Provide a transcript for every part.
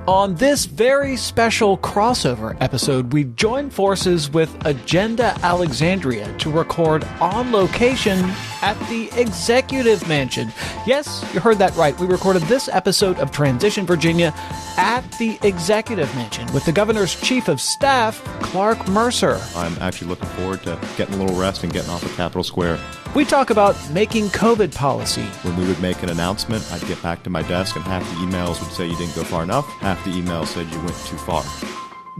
On this very special crossover episode, we join forces with Agenda Alexandria to record on location at the Executive Mansion. Yes, you heard that right. We recorded this episode of Transition Virginia at the Executive Mansion with the governor's chief of staff, Clark Mercer. I'm actually looking forward to getting a little rest and getting off of Capitol Square. We talk about making COVID policy. When we would make an announcement, I'd get back to my desk and half the emails would say you didn't go far enough. Half the emails said you went too far.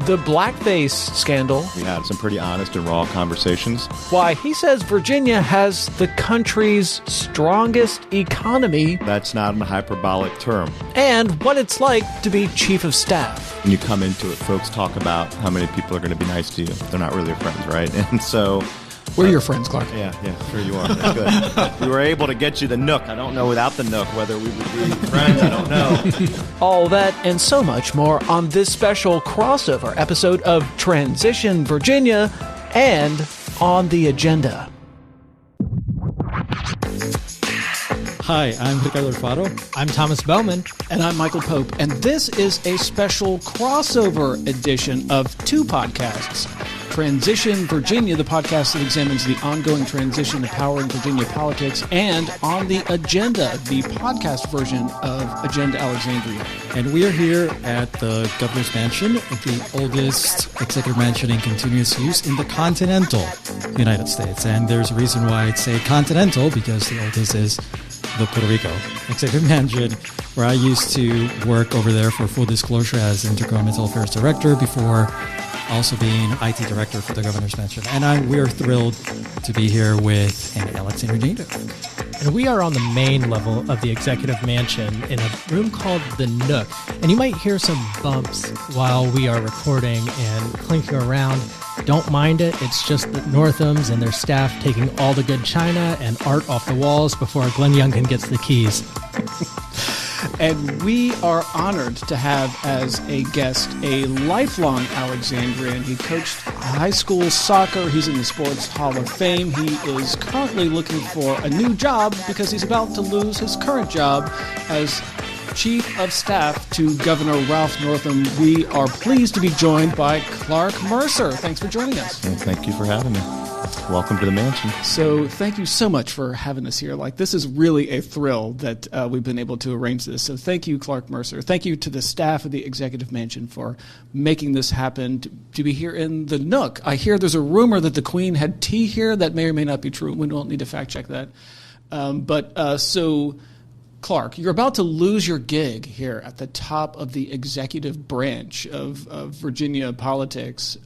The Blackface Scandal. We had some pretty honest and raw conversations. Why he says Virginia has the country's strongest economy. That's not a hyperbolic term. And what it's like to be chief of staff. When you come into it, folks talk about how many people are going to be nice to you. They're not really your friends, right? And so... We're your friends, Clark. Yeah, sure you are. That's good. We were able to get you the Nook. I don't know without the Nook whether we would be friends. I don't know. All that and so much more on this special crossover episode of Transition Virginia and On the Agenda. Hi, I'm Ricardo Alfaro. I'm Thomas Bowman. And I'm Michael Pope. And this is a special crossover edition of two podcasts. Transition Virginia, the podcast that examines the ongoing transition of power in Virginia politics, and On the Agenda, the podcast version of Agenda Alexandria. And we are here at the Governor's Mansion, the oldest executive mansion in continuous use in the continental United States. And there's a reason why I'd say continental, because the oldest is the Puerto Rico Executive Mansion, where I used to work over there for full disclosure as Intergovernmental Affairs Director before also being IT Director for the Governor's Mansion. And we're thrilled to be here with Alexandria. And we are on the main level of the Executive Mansion in a room called the Nook. And you might hear some bumps while we are recording and clinking around. Don't mind it. It's just the Northams and their staff taking all the good china and art off the walls before Glenn Youngkin gets the keys. And we are honored to have as a guest a lifelong Alexandrian. He coached high school soccer. He's in the Sports Hall of Fame. He is currently looking for a new job because he's about to lose his current job as Chief of Staff to Governor Ralph Northam. We are pleased to be joined by Clark Mercer. Thanks for joining us. Well, thank you for having me. Welcome to the mansion. So thank you so much for having us here. This is really a thrill that we've been able to arrange this. So thank you, Clark Mercer. Thank you to the staff of the Executive Mansion for making this happen, to be here in the Nook. I hear there's a rumor that the Queen had tea here. That may or may not be true. We don't need to fact check that. So, Clark, you're about to lose your gig here at the top of the executive branch of Virginia politics.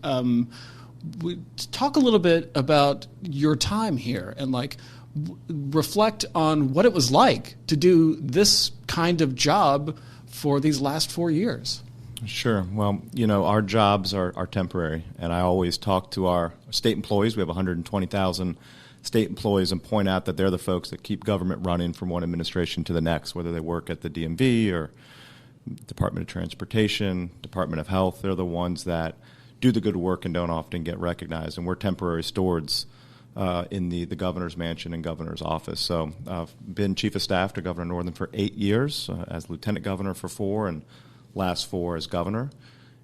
Talk a little bit about your time here and reflect on what it was like to do this kind of job for these last 4 years. Sure. Well, our jobs are temporary, and I always talk to our state employees. We have 120,000 state employees and point out that they're the folks that keep government running from one administration to the next, whether they work at the DMV or Department of Transportation, Department of Health. They're the ones that do the good work and don't often get recognized. And we're temporary stewards in the governor's mansion and governor's office. So I've been chief of staff to Governor Northam for 8 years, as lieutenant governor for 4, and last 4 as governor.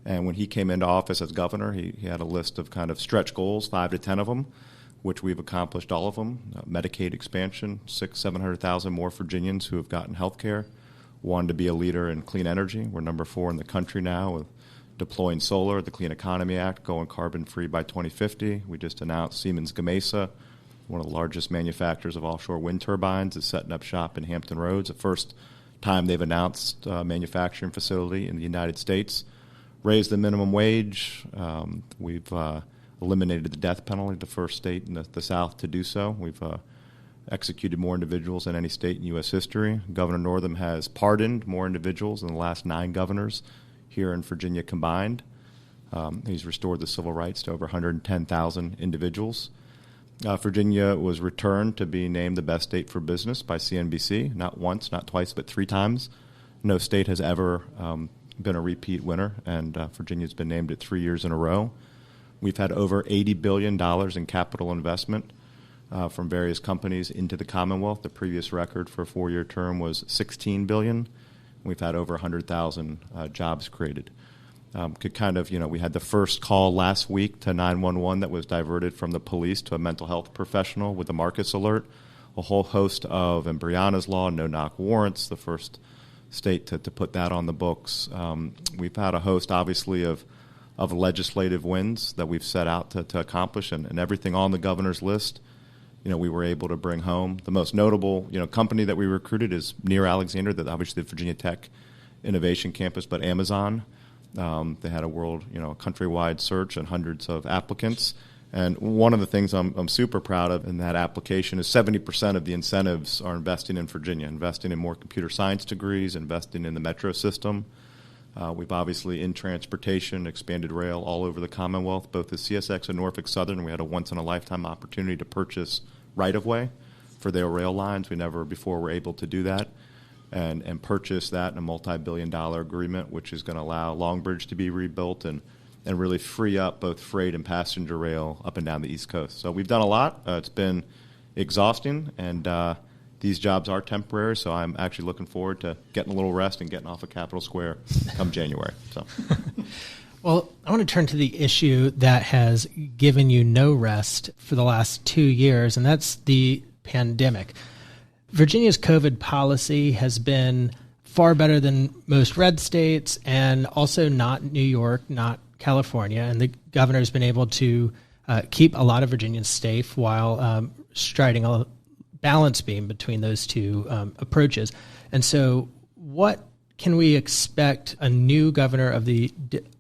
And when he came into office as governor, he had a list of kind of stretch goals, 5 to 10 of them, which we've accomplished all of them. Medicaid expansion, 700,000 more Virginians who have gotten health care. Wanted to be a leader in clean energy. We're number 4 in the country now with deploying solar, the Clean Economy Act, going carbon-free by 2050. We just announced Siemens Gamesa, one of the largest manufacturers of offshore wind turbines, is setting up shop in Hampton Roads, the first time they've announced a manufacturing facility in the United States. Raised the minimum wage. We've eliminated the death penalty, the first state in the South to do so. We've executed more individuals than any state in U.S. history. Governor Northam has pardoned more individuals than the last 9 governors here in Virginia combined. He's restored the civil rights to over 110,000 individuals. Virginia was returned to be named the best state for business by CNBC, not once, not twice, but 3 times. No state has ever been a repeat winner, and Virginia's been named it 3 years in a row. We've had over $80 billion in capital investment from various companies into the Commonwealth. The previous record for a 4-year term was $16 billion. We've had over 100,000 jobs created. We had the first call last week to 911 that was diverted from the police to a mental health professional with a Marcus alert. A whole host of, and Breonna's law, no-knock warrants, the first state to put that on the books. We've had a host, obviously, of legislative wins that we've set out to accomplish, and everything on the governor's list, we were able to bring home. The most notable, company that we recruited is near Alexandria, that obviously the Virginia Tech Innovation Campus, but Amazon. They had a countrywide search and hundreds of applicants. And one of the things I'm super proud of in that application is 70% of the incentives are investing in Virginia, investing in more computer science degrees, investing in the metro system. We've obviously, in transportation, expanded rail all over the Commonwealth, both the CSX and Norfolk Southern. We had a once-in-a-lifetime opportunity to purchase right-of-way for their rail lines. We never before were able to do that, and purchase that in a multi-billion-dollar agreement, which is going to allow Longbridge to be rebuilt and really free up both freight and passenger rail up and down the East Coast. So we've done a lot. It's been exhausting, and these jobs are temporary, so I'm actually looking forward to getting a little rest and getting off of Capitol Square come January. So, Well, I want to turn to the issue that has given you no rest for the last 2 years, and that's the pandemic. Virginia's COVID policy has been far better than most red states, and also not New York, not California, and the governor's been able to keep a lot of Virginians safe while striding a balance beam between those two approaches. And so what can we expect a new governor of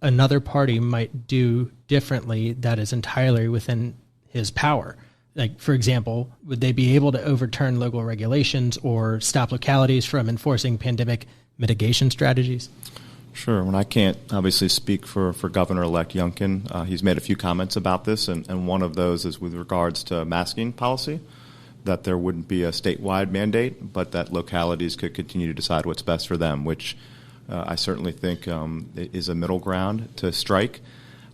another party might do differently that is entirely within his power? Like, for example, would they be able to overturn local regulations or stop localities from enforcing pandemic mitigation strategies? Sure. Well, I can't obviously speak for Governor-elect Youngkin. He's made a few comments about this, and one of those is with regards to masking policy, that there wouldn't be a statewide mandate, but that localities could continue to decide what's best for them, which I certainly think is a middle ground to strike.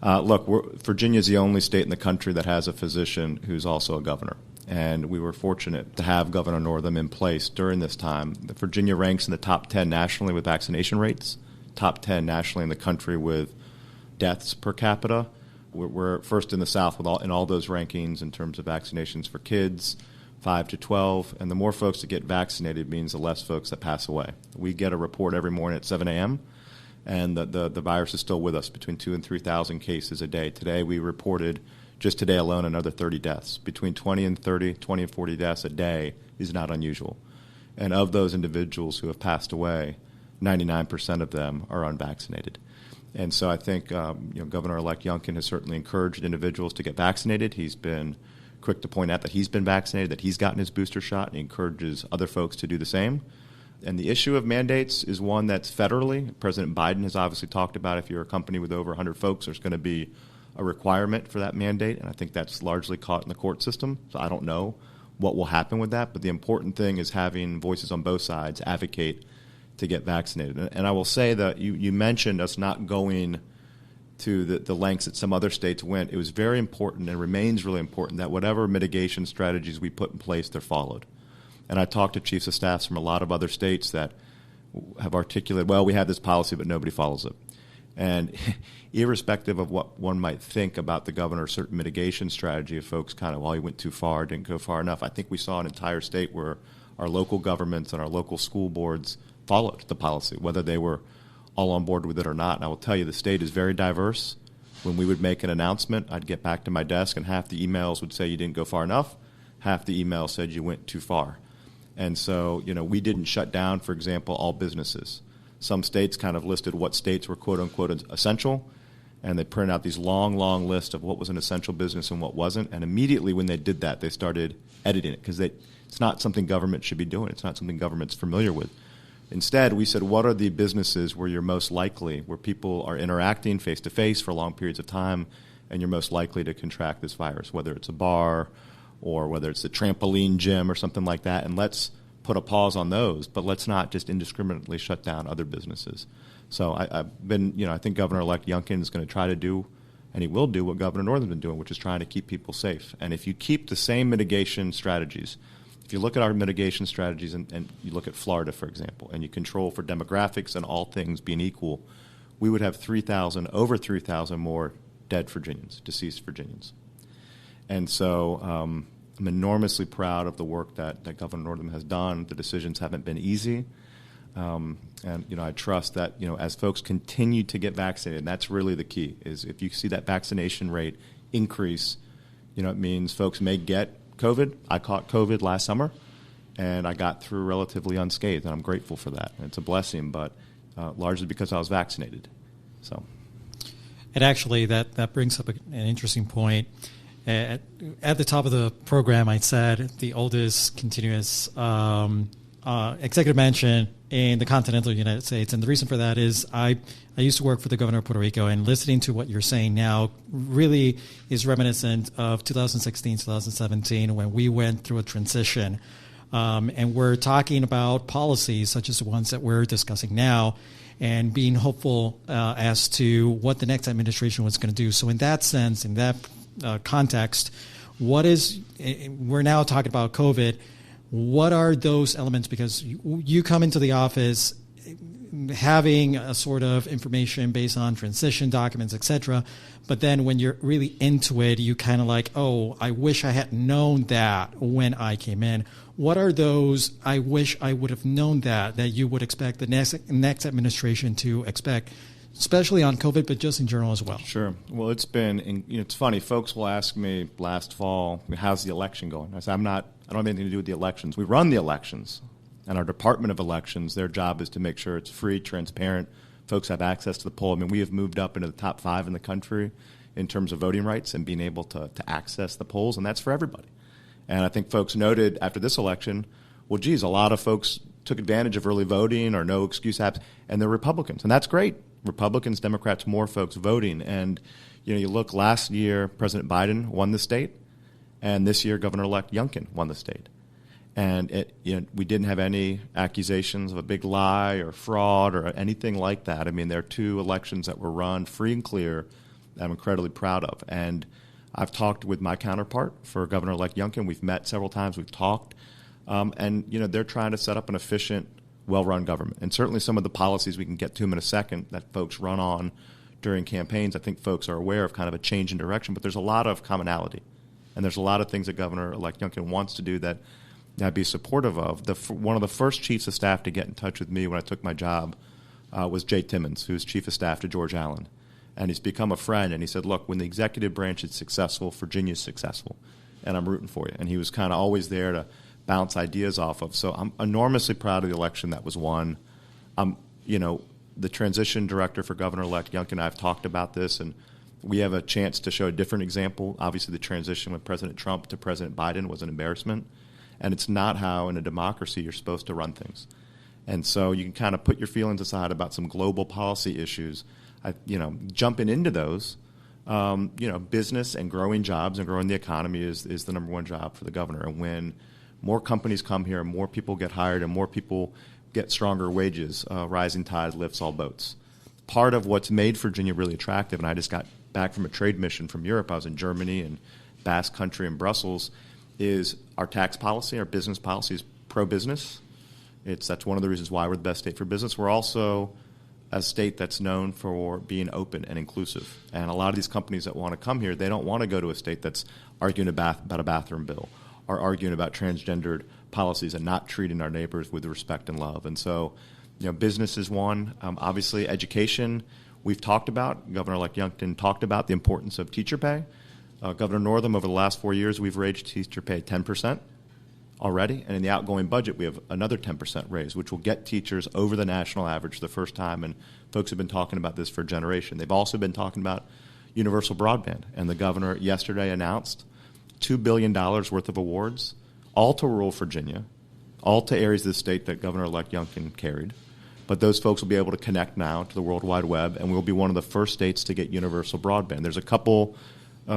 Look, Virginia is the only state in the country that has a physician who's also a governor. And we were fortunate to have Governor Northam in place during this time. Virginia ranks in the top 10 nationally with vaccination rates, top 10 nationally in the country with deaths per capita. We're first in the South in all those rankings in terms of vaccinations for kids, 5 to 12. And the more folks that get vaccinated means the less folks that pass away. We get a report every morning at 7 a.m., and the virus is still with us, between 2,000 and 3,000 cases a day. Today we reported, just today alone, another 30 deaths. Between 20 and 40 deaths a day is not unusual. And of those individuals who have passed away, 99% of them are unvaccinated. And so I think Governor-elect Youngkin has certainly encouraged individuals to get vaccinated. He's been quick to point out that he's been vaccinated, that he's gotten his booster shot, and he encourages other folks to do the same. And the issue of mandates is one that's federally. President Biden has obviously talked about if you're a company with over 100 folks, there's going to be a requirement for that mandate, and I think that's largely caught in the court system. So I don't know what will happen with that, but the important thing is having voices on both sides advocate to get vaccinated. And I will say that you mentioned us not going to the lengths that some other states went. It was very important and remains really important that whatever mitigation strategies we put in place, they're followed. And I talked to chiefs of staffs from a lot of other states that have articulated, well, we have this policy, but nobody follows it. And irrespective of what one might think about the governor's certain mitigation strategy, if folks kind of, well, he went too far, didn't go far enough, I think we saw an entire state where our local governments and our local school boards followed the policy, whether they were all on board with it or not. And I will tell you, the state is very diverse. When we would make an announcement, I'd get back to my desk, and half the emails would say you didn't go far enough. Half the emails said you went too far. And so, we didn't shut down, for example, all businesses. Some states kind of listed what states were quote-unquote essential, and they printed out these long, long lists of what was an essential business and what wasn't. And immediately when they did that, they started editing it because it's not something government should be doing. It's not something government's familiar with. Instead, we said, what are the businesses where you're most likely, where people are interacting face-to-face for long periods of time, and you're most likely to contract this virus, whether it's a bar or whether it's a trampoline gym or something like that, and let's put a pause on those, but let's not just indiscriminately shut down other businesses. So I think Governor-elect Youngkin is going to try to do, and he will do what Governor Northam's been doing, which is trying to keep people safe. And if you keep the same mitigation strategies, if you look at our mitigation strategies and you look at Florida, for example, and you control for demographics and all things being equal, we would have over 3,000 more dead Virginians, deceased Virginians. And so I'm enormously proud of the work that Governor Northam has done. The decisions haven't been easy. And, I trust that, as folks continue to get vaccinated, and that's really the key, is if you see that vaccination rate increase, it means folks may get COVID. I caught COVID last summer, and I got through relatively unscathed, and I'm grateful for that. And it's a blessing, but largely because I was vaccinated. So, and actually, that brings up an interesting point. At the top of the program, I said the oldest continuous executive mansion in the continental United States. And the reason for that is I used to work for the governor of Puerto Rico, and listening to what you're saying now really is reminiscent of 2016, 2017, when we went through a transition. And we're talking about policies such as the ones that we're discussing now and being hopeful as to what the next administration was going to do. So in that sense, in that context, we're now talking about COVID. What are those elements? Because you come into the office having a sort of information based on transition documents, et cetera. But then when you're really into it, you kind of like, oh, I wish I had known that when I came in. What are those I wish I would have known that you would expect the next administration to expect, especially on COVID, but just in general as well? Sure. Well, it's funny. Folks will ask me last fall, how's the election going? I say, I don't have anything to do with the elections. We run the elections. And our Department of Elections, their job is to make sure it's free, transparent. Folks have access to the poll. I mean, we have moved up into the top 5 in the country in terms of voting rights and being able to access the polls, and that's for everybody. And I think folks noted after this election, well, geez, a lot of folks took advantage of early voting or no excuse apps, and they're Republicans, and that's great. Republicans, Democrats, more folks voting. And, you look, last year, President Biden won the state, and this year, Governor-elect Youngkin won the state. And we didn't have any accusations of a big lie or fraud or anything like that. I mean, there are 2 elections that were run free and clear that I'm incredibly proud of. And I've talked with my counterpart for Governor-elect Youngkin. We've met several times. We've talked. And, they're trying to set up an efficient, well-run government. And certainly some of the policies we can get to in a second that folks run on during campaigns, I think folks are aware of kind of a change in direction. But there's a lot of commonality. And there's a lot of things that Governor-elect Youngkin wants to do that I'd be supportive of. One of the first chiefs of staff to get in touch with me when I took my job was Jay Timmons, who's chief of staff to George Allen. And he's become a friend, and he said, look, when the executive branch is successful, Virginia's successful, and I'm rooting for you. And he was kind of always there to bounce ideas off of. So I'm enormously proud of the election that was won. The transition director for Governor-elect Youngkin and I have talked about this, and we have a chance to show a different example. Obviously, the transition with President Trump to President Biden was an embarrassment. And it's not how, in a democracy, you're supposed to run things. And so you can kind of put your feelings aside about some global policy issues. Jumping into those, business and growing jobs and growing the economy is the number one job for the governor. And when more companies come here, more people get hired, and more people get stronger wages, rising tide lifts all boats. Part of what's made Virginia really attractive, and I just got back from a trade mission from Europe. I was in Germany and Basque Country and Brussels, is our tax policy, our business policy is pro-business. That's one of the reasons why we're the best state for business. We're also a state that's known for being open and inclusive. And a lot of these companies that want to come here, they don't want to go to a state that's arguing about a bathroom bill or arguing about transgendered policies and not treating our neighbors with respect and love. And so, business is one. Obviously, education, we've talked about. Governor-elect Youngkin talked about the importance of teacher pay. Governor Northam, over the last 4 years, we've raised teacher pay 10% already. And in the outgoing budget, we have another 10% raise, which will get teachers over the national average for the first time. And folks have been talking about this for a generation. They've also been talking about universal broadband. And the governor yesterday announced $2 billion worth of awards, all to rural Virginia, all to areas of the state that Governor-elect Youngkin carried. But those folks will be able to connect now to the World Wide Web, and we'll be one of the first states to get universal broadband. There's a couple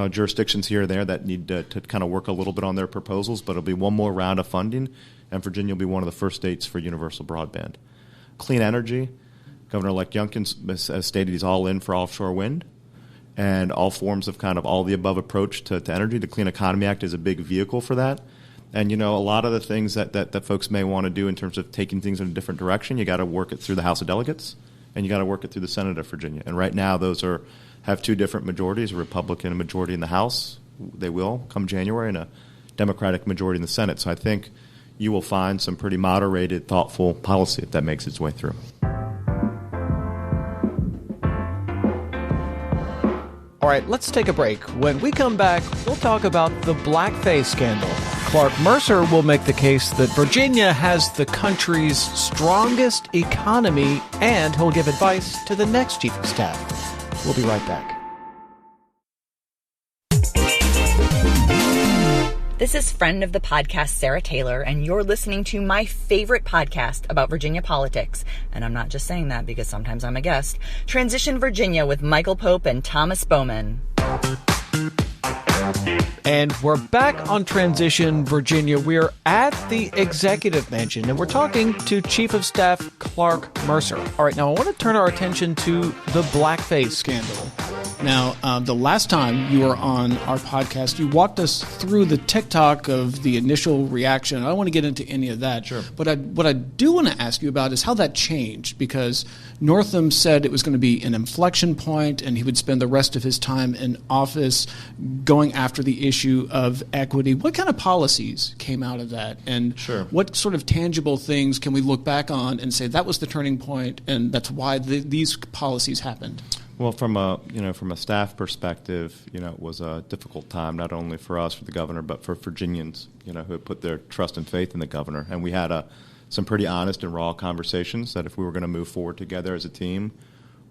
jurisdictions here and there that need to kind of work a little bit on their proposals, but it'll be one more round of funding, and Virginia will be one of the first states for universal broadband. Clean energy, Governor-elect Youngkin has stated he's all in for offshore wind and all forms of kind of all the above approach to energy. The Clean Economy Act is a big vehicle for that. And, a lot of the things that folks may want to do in terms of taking things in a different direction, you got to work it through the House of Delegates, and you got to work it through the Senate of Virginia. And right now, those have two different majorities, a Republican majority in the House. They will come January, and a Democratic majority in the Senate. So I think you will find some pretty moderated, thoughtful policy if that makes its way through. All right, let's take a break. When we come back, we'll talk about the Blackface Scandal. Clark Mercer will make the case that Virginia has the country's strongest economy, and he'll give advice to the next chief of staff. We'll be right back. This is friend of the podcast, Sarah Taylor, and you're listening to my favorite podcast about Virginia politics. And I'm not just saying that because sometimes I'm a guest. Transition Virginia with Michael Pope and Thomas Bowman. And we're back on Transition Virginia. We're at the Executive Mansion, and we're talking to Chief of Staff Clark Mercer. All right, now I want to turn our attention to the Blackface Scandal. Now, the last time you were on our podcast, you walked us through the TikTok of the initial reaction. I don't want to get into any of that. Sure. But what I do want to ask you about is how that changed, because Northam said it was going to be an inflection point and he would spend the rest of his time in office going after the issue of equity. What kind of policies came out of that? And Sure. What sort of tangible things can we look back on and say that was the turning point and that's why these policies happened? Well, from a staff perspective, it was a difficult time, not only for us, for the governor, but for Virginians, who had put their trust and faith in the governor. And we had some pretty honest and raw conversations that if we were going to move forward together as a team,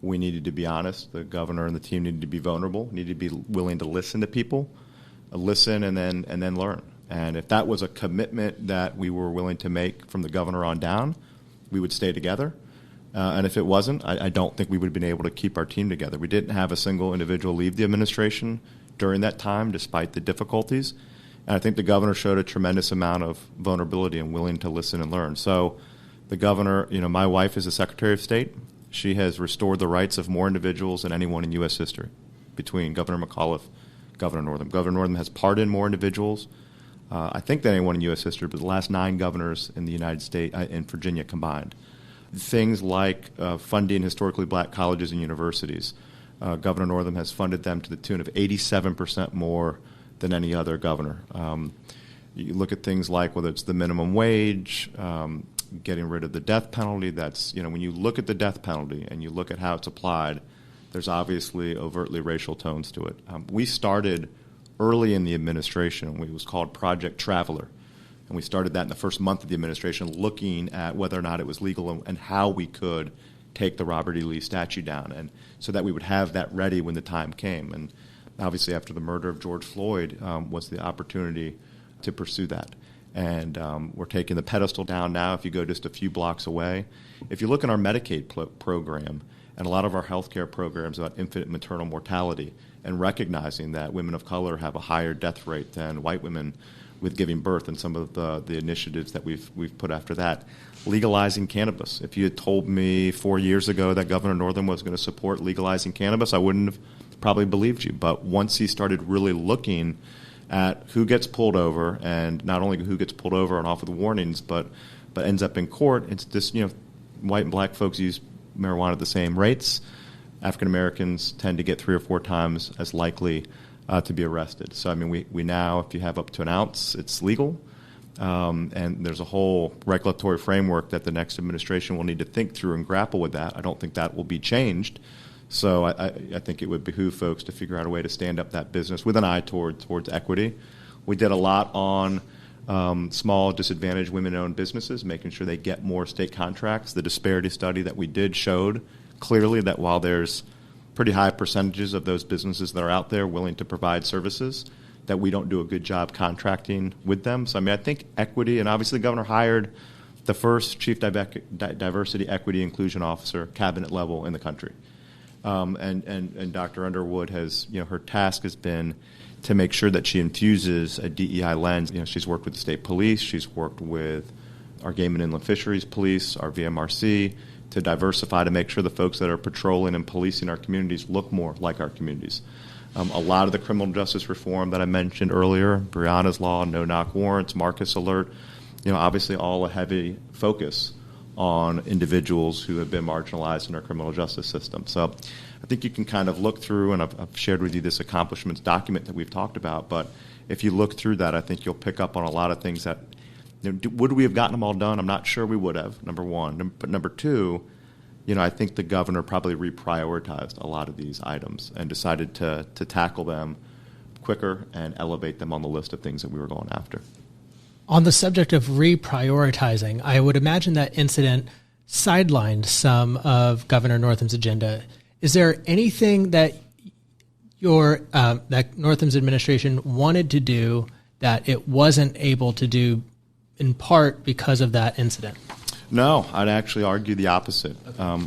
we needed to be honest. The governor and the team needed to be vulnerable, needed to be willing to listen to people, listen and then learn. And if that was a commitment that we were willing to make from the governor on down, we would stay together. And if it wasn't, I don't think we would have been able to keep our team together. We didn't have a single individual leave the administration during that time, despite the difficulties. And I think the governor showed a tremendous amount of vulnerability and willing to listen and learn. So the governor, my wife is the Secretary of State. She has restored the rights of more individuals than anyone in U.S. history between Governor McAuliffe, Governor Northam. Governor Northam has pardoned more individuals, I think, than anyone in U.S. history, but the last 9 governors in the United States, in Virginia combined. Things like funding historically black colleges and universities. Governor Northam has funded them to the tune of 87% more than any other governor. You look at things like whether it's the minimum wage, getting rid of the death penalty. That's, when you look at the death penalty and you look at how it's applied, there's obviously overtly racial tones to it. We started early in the administration. It was called Project Traveler. And we started that in the first month of the administration, looking at whether or not it was legal and how we could take the Robert E. Lee statue down, and so that we would have that ready when the time came. And obviously after the murder of George Floyd was the opportunity to pursue that. And we're taking the pedestal down now. If you go just a few blocks away, if you look at our Medicaid program and a lot of our healthcare programs about infant maternal mortality and recognizing that women of color have a higher death rate than white women with giving birth, and some of the initiatives that we've put after that. Legalizing cannabis. If you had told me 4 years ago that Governor Northam was going to support legalizing cannabis, I wouldn't have probably believed you. But once he started really looking at who gets pulled over, and not only who gets pulled over and off with warnings, but ends up in court, it's just, white and black folks use marijuana at the same rates. African Americans tend to get 3 or 4 times as likely to be arrested. So, we now, if you have up to an ounce, it's legal. And there's a whole regulatory framework that the next administration will need to think through and grapple with that. I don't think that will be changed. So I think it would behoove folks to figure out a way to stand up that business with an eye towards equity. We did a lot on small disadvantaged women-owned businesses, making sure they get more state contracts. The disparity study that we did showed clearly that while there's pretty high percentages of those businesses that are out there willing to provide services, that we don't do a good job contracting with them. So, I think equity, and obviously the governor hired the first chief diversity, equity, inclusion officer, cabinet level in the country. And Dr. Underwood has, her task has been to make sure that she infuses a DEI lens. She's worked with the state police, she's worked with our Game and Inland Fisheries Police, our VMRC, to diversify, to make sure the folks that are patrolling and policing our communities look more like our communities. A lot of the criminal justice reform that I mentioned earlier, Breonna's Law, no-knock warrants, Marcus Alert, obviously all a heavy focus on individuals who have been marginalized in our criminal justice system. So I think you can kind of look through, and I've shared with you this accomplishments document that we've talked about, but if you look through that, I think you'll pick up on a lot of things that, would we have gotten them all done? I'm not sure we would have, number one. But number two, I think the governor probably reprioritized a lot of these items and decided to tackle them quicker and elevate them on the list of things that we were going after. On the subject of reprioritizing, I would imagine that incident sidelined some of Governor Northam's agenda. Is there anything that that Northam's administration wanted to do that it wasn't able to do, in part because of that incident? No, I'd actually argue the opposite.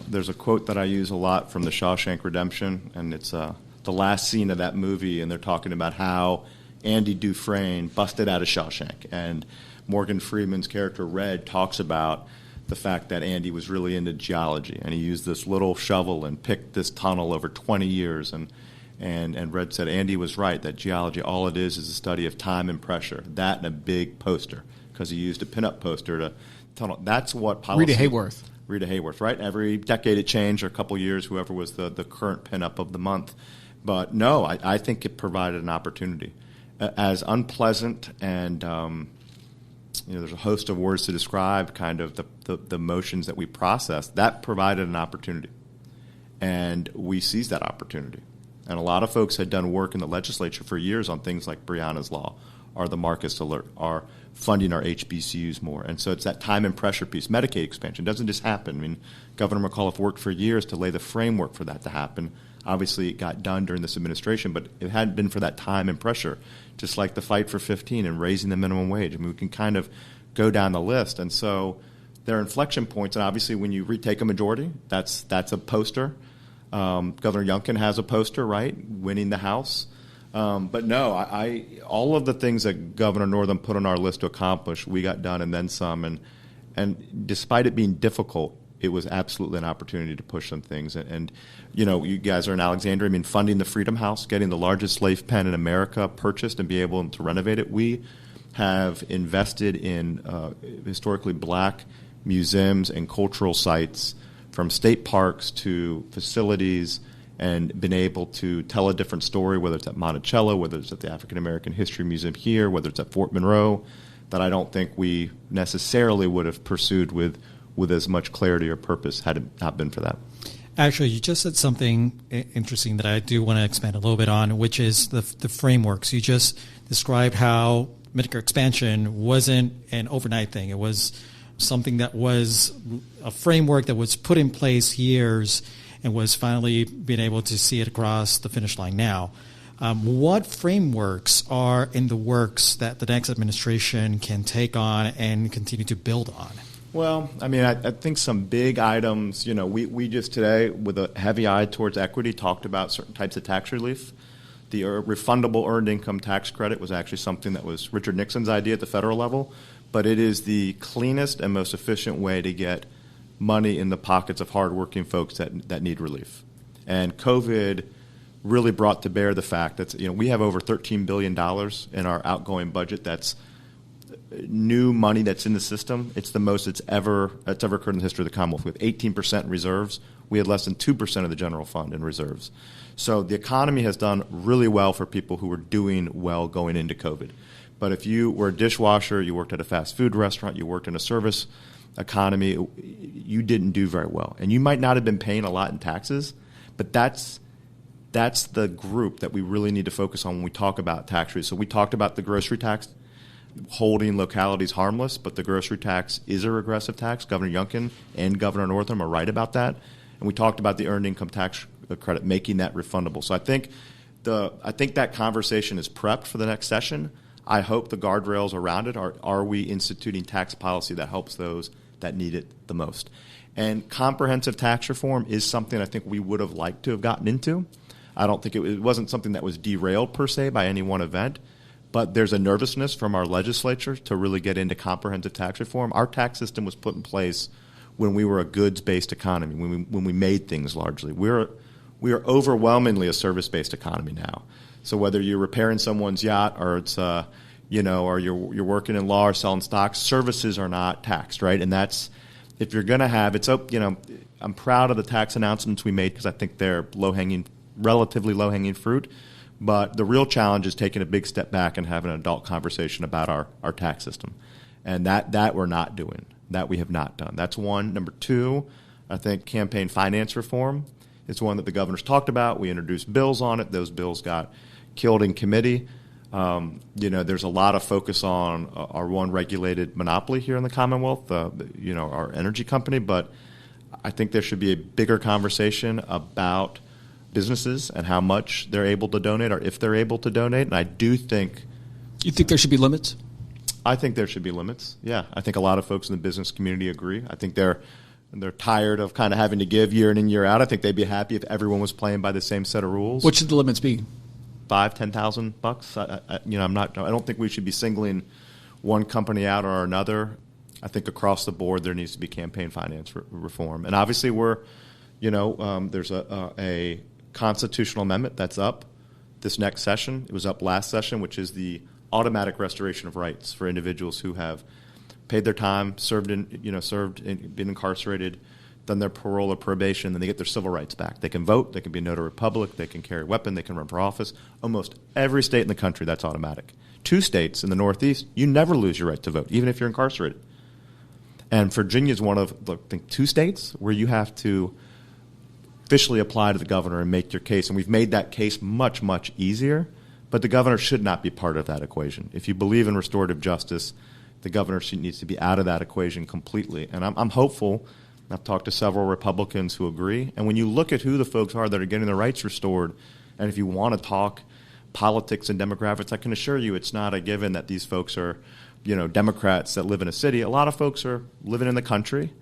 There's a quote that I use a lot from The Shawshank Redemption, and it's the last scene of that movie, and they're talking about how Andy Dufresne busted out of Shawshank. And Morgan Freeman's character, Red, talks about the fact that Andy was really into geology, and he used this little shovel and picked this tunnel over 20 years. And Red said Andy was right, that geology, all it is a study of time and pressure, that and a big poster, because he used a pinup poster to tunnel. That's what policy... Rita Hayworth, right? Every decade it changed, or a couple years, whoever was the current pinup of the month. But no, I think it provided an opportunity. As unpleasant and, there's a host of words to describe kind of the motions that we process, that provided an opportunity. And we seized that opportunity. And a lot of folks had done work in the legislature for years on things like Breonna's Law, or the Marcus Alert, or funding our HBCUs more. And so it's that time and pressure piece. Medicaid expansion doesn't just happen. I mean, Governor McAuliffe worked for years to lay the framework for that to happen. Obviously, it got done during this administration, but it hadn't been for that time and pressure, just like the fight for 15 and raising the minimum wage. I mean, we can kind of go down the list. And so there are inflection points. And obviously, when you retake a majority, that's a poster. Governor Youngkin has a poster, right, winning the House. But no, all of the things that Governor Northam put on our list to accomplish, we got done and then some. And despite it being difficult, it was absolutely an opportunity to push some things. And you guys are in Alexandria. I mean, funding the Freedom House, getting the largest slave pen in America purchased and be able to renovate it. We have invested in historically black museums and cultural sites, from state parks to facilities, and been able to tell a different story, whether it's at Monticello, whether it's at the African American History Museum here, whether it's at Fort Monroe, that I don't think we necessarily would have pursued with as much clarity or purpose had it not been for that. Actually, you just said something interesting that I do want to expand a little bit on, which is the frameworks. You just described how Medicare expansion wasn't an overnight thing. It was something that was a framework that was put in place years and was finally being able to see it across the finish line now. What frameworks are in the works that the next administration can take on and continue to build on? Well, I mean, I think some big items, we just today, with a heavy eye towards equity, talked about certain types of tax relief. The refundable earned income tax credit was actually something that was Richard Nixon's idea at the federal level, but it is the cleanest and most efficient way to get money in the pockets of hardworking folks that need relief. And COVID really brought to bear the fact that we have over $13 billion in our outgoing budget. That's new money that's in the system. It's the most that's ever occurred in the history of the Commonwealth. With 18% in reserves, we had less than 2% of the general fund in reserves. So the economy has done really well for people who were doing well going into COVID. But if you were a dishwasher, you worked at a fast food restaurant, you worked in a service economy, you didn't do very well. And you might not have been paying a lot in taxes, but that's the group that we really need to focus on when we talk about tax rates. So we talked about the grocery tax, holding localities harmless, but the grocery tax is a regressive tax. Governor Youngkin and Governor Northam are right about that. And we talked about the earned income tax credit, making that refundable. So I think that conversation is prepped for the next session. I hope the guardrails around it are we instituting tax policy that helps those that need it the most. And comprehensive tax reform is something I think we would have liked to have gotten into. I don't think it wasn't something that was derailed per se by any one event, but there's a nervousness from our legislature to really get into comprehensive tax reform. Our tax system was put in place when we were a goods-based economy, when we made things largely. We're we are overwhelmingly a service-based economy now. So whether you're repairing someone's yacht or it's or you're working in law or selling stocks, services are not taxed, right? And that's, if you're going to have, I'm proud of the tax announcements we made because I think they're relatively low-hanging fruit. But the real challenge is taking a big step back and having an adult conversation about our tax system. And that we're not doing. That we have not done. That's one. Number two, I think campaign finance reform is one that the governor's talked about. We introduced bills on it. Those bills got killed in committee. There's a lot of focus on our one regulated monopoly here in the Commonwealth, our energy company. But I think there should be a bigger conversation about businesses and how much they're able to donate or if they're able to donate. And I do think... You think there should be limits? I think there should be limits, yeah. I think a lot of folks in the business community agree. I think they're tired of kind of having to give year in and year out. I think they'd be happy if everyone was playing by the same set of rules. What should the limits be? $5,000-$10,000. I don't think we should be singling one company out or another. I think across the board there needs to be campaign finance reform. And obviously there's a constitutional amendment that's up this next session. It was up last session, which is the automatic restoration of rights for individuals who have paid their time, been incarcerated, done their parole or probation, and then they get their civil rights back. They can vote, they can be a notary public, they can carry a weapon, they can run for office. Almost every state in the country, that's automatic. 2 states in the Northeast, you never lose your right to vote, even if you're incarcerated. And Virginia is one of, I think, 2 states where you have to officially apply to the governor and make your case. And we've made that case much, much easier. But the governor should not be part of that equation. If you believe in restorative justice, the governor needs to be out of that equation completely. And I'm hopeful. I've talked to several Republicans who agree. And when you look at who the folks are that are getting their rights restored, and if you want to talk politics and demographics, I can assure you it's not a given that these folks are, Democrats that live in a city. A lot of folks are living in the country,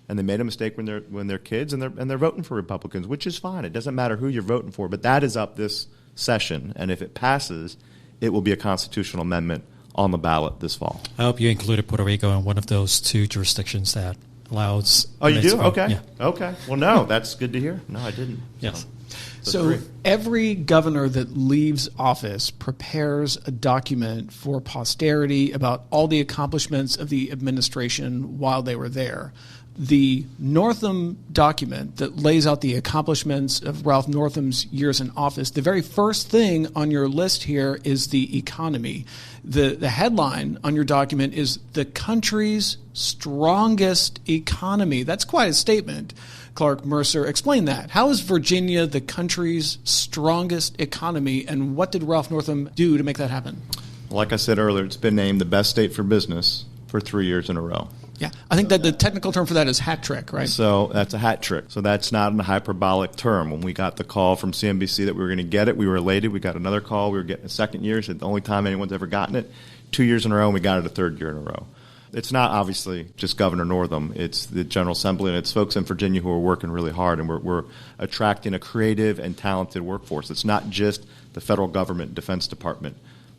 and they made a mistake when they're kids, and they're voting for Republicans, which is fine. It doesn't matter who you're voting for, but that is up this session, and if it passes, it will be a constitutional amendment on the ballot this fall. I hope you included Puerto Rico in one of those 2 jurisdictions that allows... Oh, you do? Okay. Yeah. Okay. Well, no, that's good to hear. No, I didn't. Yes. So every governor that leaves office prepares a document for posterity about all the accomplishments of the administration while they were there. The Northam document that lays out the accomplishments of Ralph Northam's years in office, the very first thing on your list here is the economy. The headline on your document is the country's strongest economy. That's quite a statement. Clark Mercer, explain that. How is Virginia the country's strongest economy, and what did Ralph Northam do to make that happen? Like I said earlier, it's been named the best state for business for 3 years in a row. Yeah, I think that the technical term for that is hat trick, right? So that's a hat trick. So that's not a hyperbolic term. When we got the call from CNBC that we were going to get it, we were elated. We got another call. We were getting a second year. It's the only time anyone's ever gotten it. 2 years in a row, and we got it a third year in a row. It's not obviously just Governor Northam. It's the General Assembly, and it's folks in Virginia who are working really hard, and we're attracting a creative and talented workforce. It's not just the federal government, Defense Department.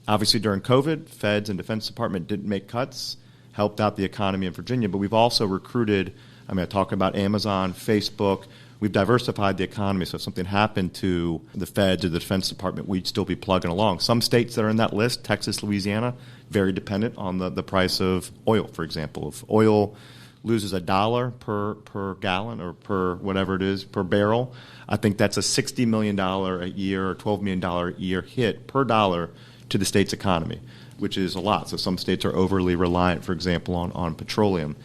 Obviously, during COVID, Feds and Defense Department didn't make cuts, helped out the economy in Virginia, but we've also recruited, I talk about Amazon, Facebook. We've diversified the economy, so if something happened to the Feds or the Defense Department, we'd still be plugging along. Some states that are in that list, Texas, Louisiana, very dependent on the price of oil, for example. If oil loses $1 per gallon or per whatever it is, per barrel, I think that's a $60 million a year or $12 million a year hit per dollar to the state's economy, which is a lot. So some states are overly reliant, for example, on petroleum.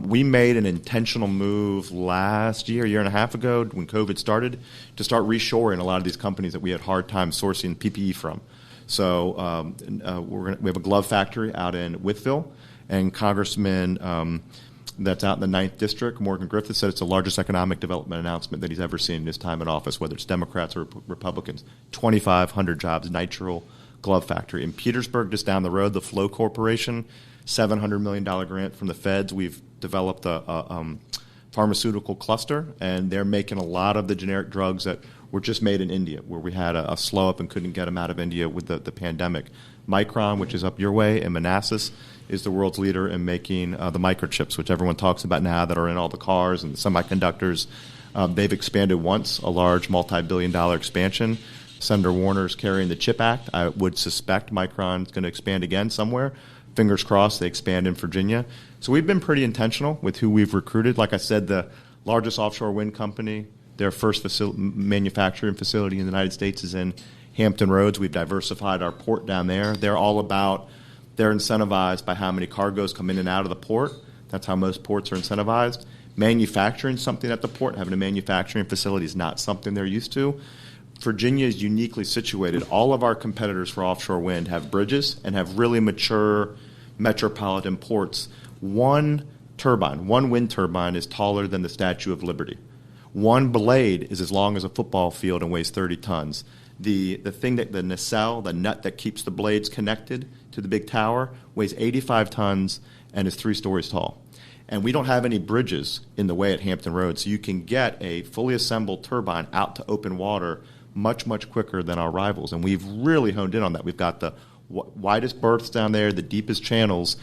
We made an intentional move last year and a half ago when COVID started to start reshoring a lot of these companies that we had hard time sourcing PPE from. So we have a glove factory out in Wytheville, and Congressman that's out in the 9th District, Morgan Griffith, said it's the largest economic development announcement that he's ever seen in his time in office, whether it's Democrats or Republicans. 2,500 jobs, nitrile glove factory. In Petersburg, just down the road, the Flow Corporation, $700 million grant from the Feds. We've developed a pharmaceutical cluster, and they're making a lot of the generic drugs that were just made in India, where we had a slow up and couldn't get them out of India with the pandemic. Micron, which is up your way, in Manassas, is the world's leader in making the microchips, which everyone talks about now that are in all the cars and the semiconductors. They've expanded once, a large multi-billion-dollar expansion. Senator Warner's carrying the CHIP Act. I would suspect Micron's going to expand again somewhere. Fingers crossed they expand in Virginia. So we've been pretty intentional with who we've recruited. Like I said, the largest offshore wind company, their first manufacturing facility in the United States is in Hampton Roads. We've diversified our port down there. They're incentivized by how many cargoes come in and out of the port. That's how most ports are incentivized. Manufacturing something at the port, having a manufacturing facility is not something they're used to. Virginia is uniquely situated. All of our competitors for offshore wind have bridges and have really mature metropolitan ports. One wind turbine is taller than the Statue of Liberty. One blade is as long as a football field and weighs 30 tons. The thing that the nacelle, the nut that keeps the blades connected to the big tower, weighs 85 tons and is 3 stories tall. And we don't have any bridges in the way at Hampton Roads, so you can get a fully assembled turbine out to open water much, much quicker than our rivals. And we've really honed in on that. We've got the widest berths down there, the deepest channels,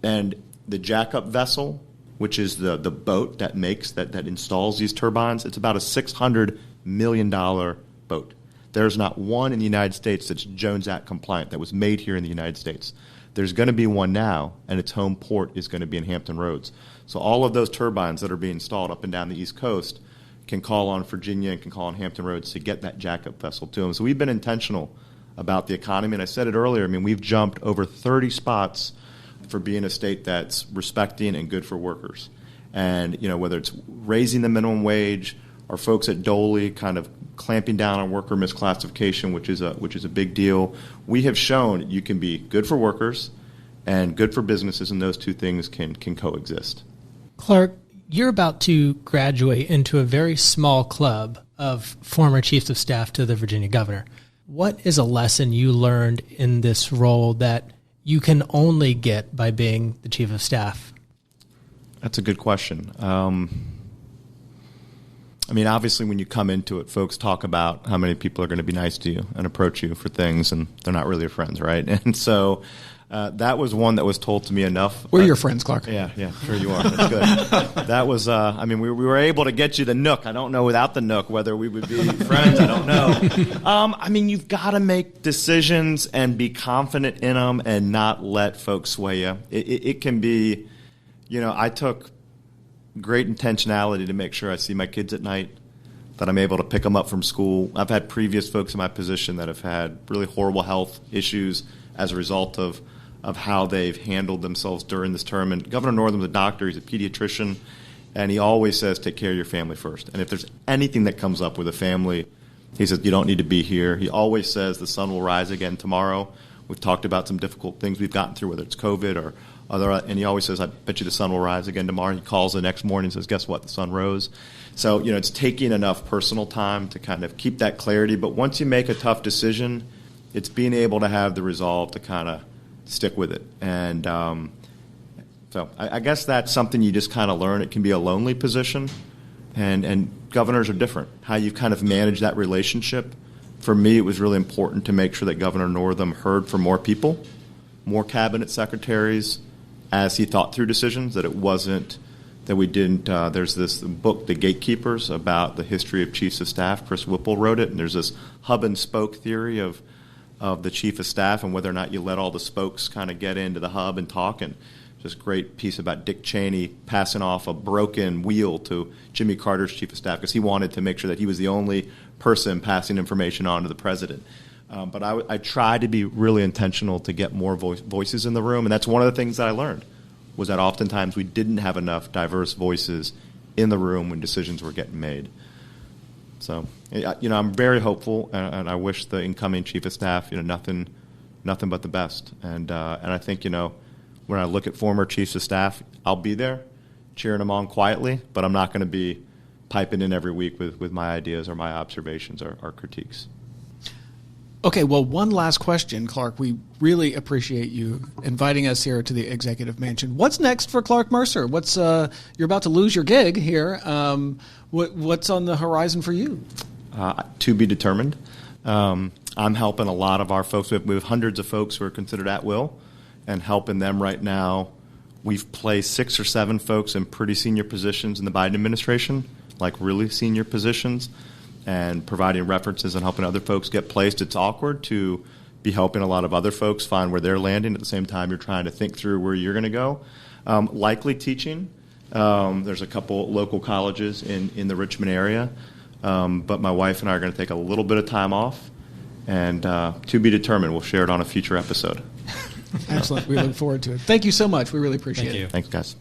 and the jackup vessel, which is the boat that installs these turbines. It's about a $600 million boat. There's not one in the United States that's Jones Act compliant that was made here in the United States. There's going to be one now, and its home port is going to be in Hampton Roads. So all of those turbines that are being installed up and down the East Coast can call on Virginia and can call on Hampton Roads to get that jackup vessel to them. So we've been intentional about the economy, and I said it earlier, I mean, we've jumped over 30 spots for being a state that's respecting and good for workers. And, whether it's raising the minimum wage or folks at Dole kind of clamping down on worker misclassification, which is a big deal, we have shown you can be good for workers and good for businesses, and those two things can coexist. Clark, you're about to graduate into a very small club of former chiefs of staff to the Virginia governor. What is a lesson you learned in this role that you can only get by being the chief of staff? That's a good question. Obviously, when you come into it, folks talk about how many people are going to be nice to you and approach you for things, and they're not really your friends, right? And so that was one that was told to me enough. We're your friends, Clark. Yeah, sure you are. That's good. That was, we were able to get you the Nook. I don't know without the Nook whether we would be friends. I don't know. You've got to make decisions and be confident in them and not let folks sway you. It can be, I took great intentionality to make sure I see my kids at night, that I'm able to pick them up from school. I've had previous folks in my position that have had really horrible health issues as a result of how they've handled themselves during this term. And Governor Northam's a doctor, he's a pediatrician, and he always says, take care of your family first. And if there's anything that comes up with a family, he says, you don't need to be here. He always says the sun will rise again tomorrow. We've talked about some difficult things we've gotten through, whether it's COVID or other, and he always says, I bet you the sun will rise again tomorrow. He calls the next morning and says, guess what, the sun rose. So, it's taking enough personal time to kind of keep that clarity. But once you make a tough decision, it's being able to have the resolve to kind of stick with it. And so I guess that's something you just kind of learn. It can be a lonely position, and governors are different. How you kind of manage that relationship. For me, it was really important to make sure that Governor Northam heard from more people, more cabinet secretaries, as he thought through decisions, that it wasn't that we didn't. There's this book, The Gatekeepers, about the history of chiefs of staff. Chris Whipple wrote it, and there's this hub and spoke theory of the chief of staff and whether or not you let all the spokes kind of get into the hub and talk. And just great piece about Dick Cheney passing off a broken wheel to Jimmy Carter's chief of staff because he wanted to make sure that he was the only person passing information on to the president. But I tried to be really intentional to get more voices in the room, and that's one of the things that I learned, was that oftentimes we didn't have enough diverse voices in the room when decisions were getting made. So, I'm very hopeful, and I wish the incoming chief of staff, nothing but the best. And I think, when I look at former chiefs of staff, I'll be there cheering them on quietly, but I'm not going to be piping in every week with my ideas or my observations or critiques. Okay, well, one last question, Clark. We really appreciate you inviting us here to the Executive Mansion. What's next for Clark Mercer? What's you're about to lose your gig here. What's on the horizon for you? To be determined. I'm helping a lot of our folks. We have hundreds of folks who are considered at will, and helping them right now. We've placed 6 or 7 folks in pretty senior positions in the Biden administration. like really senior positions, and providing references and helping other folks get placed. It's awkward to be helping a lot of other folks find where they're landing. At the same time, you're trying to think through where you're going to go. Likely teaching. There's a couple local colleges in the Richmond area, but my wife and I are going to take a little bit of time off, and to be determined. We'll share it on a future episode. Excellent. We look forward to it. Thank you so much. We really appreciate it. Thanks, guys.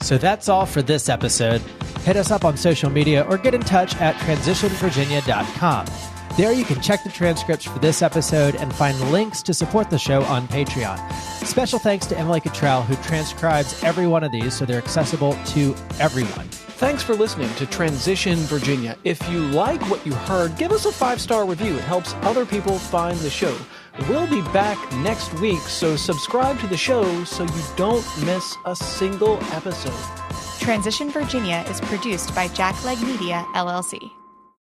So that's all for this episode. Hit us up on social media or get in touch at transitionvirginia.com. There you can check the transcripts for this episode and find links to support the show on Patreon. Special thanks to Emily Cottrell, who transcribes every one of these so they're accessible to everyone. Thanks for listening to Transition Virginia. If you like what you heard, give us a 5-star review. It helps other people find the show. We'll be back next week, so subscribe to the show so you don't miss a single episode. Transition Virginia is produced by JacklegMedia, LLC.